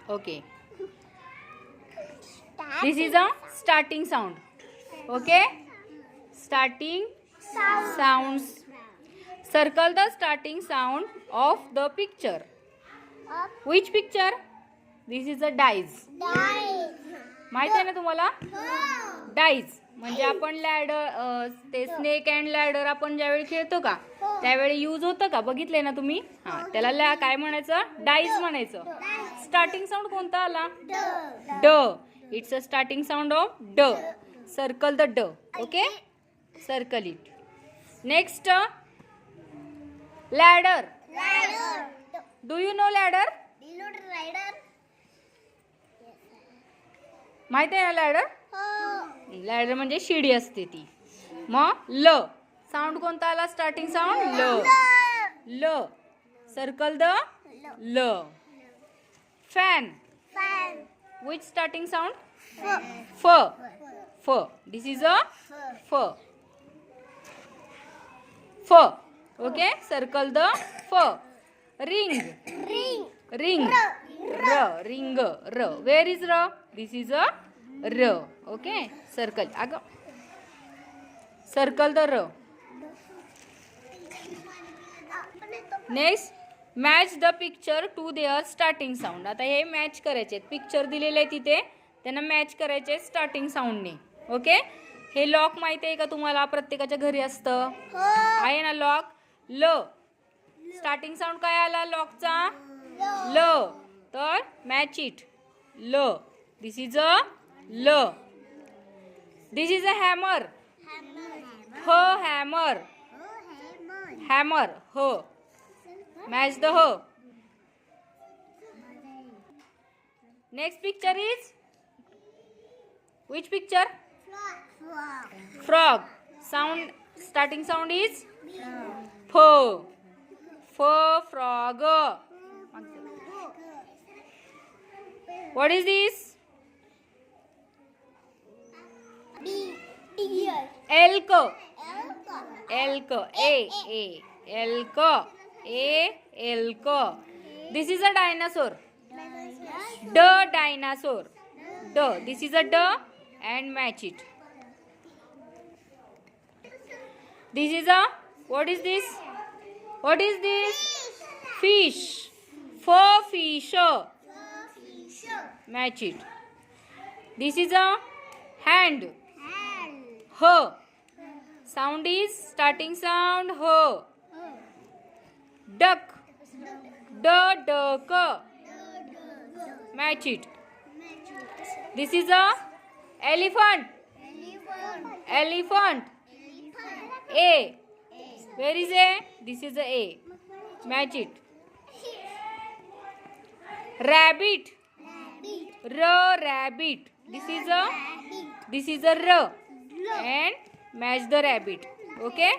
Okay. This is a starting sound. Okay. Starting sounds. Circle the starting sound of the picture. Which picture? This is a dice. माहित आहे ना तुम्हाला? Dies म्हणजे आपण ladder ते snake and ladder आपण ज्यावेळी खेळतो का त्यावेळी यूज होतं का? बघितले ना तुम्ही? हा, त्याला काय म्हणायचं? डाईज म्हणायचं. स्टार्टिंग साऊंड कोणता आला? ड. It's a starting sound of ड. सर्कल द ड. Okay, circle it. Next, ladder. Do you know ladder? माहिती आहे ना लॅडर? लॅडर म्हणजे शिडी असते ती. मग ल साऊंड कोणता आला? स्टार्टिंग साऊंड ल. ल. सर्कल द ल. फॅन. Which starting sound? फ. फ. दिस इज अ फ. फ. ओके, सर्कल द फ. रिंग. रिंग. र. रिंग. र. वेर इज र? दिस इज अ र. Okay, circle. अगं सर्कल द र. Next, match the picture to their starting sound. आता हे मॅच करायचे. पिक्चर दिलेले आहे तिथे, त्यांना मॅच करायचे स्टार्टिंग साऊंडने. ओके, हे लॉक माहिती आहे का तुम्हाला? प्रत्येकाच्या घरी असतं. आहे ना लॉक? ल. स्टार्टिंग साऊंड काय आला लॉकचा? ल. तर मॅच इट. ल. दिस इज अ ल. दिस इज अ हॅमर. ह. हॅमर. हॅमर. ह. मॅच द ह. Next picture is which picture? Frog. Sound, starting sound is f. F. Frog. What is this? Elk. Elk. A. Elk. Elk. This is a dinosaur. D. Dinosaur. D. This is a D and match it. This is a, what is this? What is this? Fish. F. Fish. Match it. This is a hand. H. Sound is starting sound H. Duck. D. Duck. Match it. This is a elephant. Elephant. A. Where is A? This is a A. Match it. Rabbit. R. Rabbit. This is a R. And match the rabbit. Okay.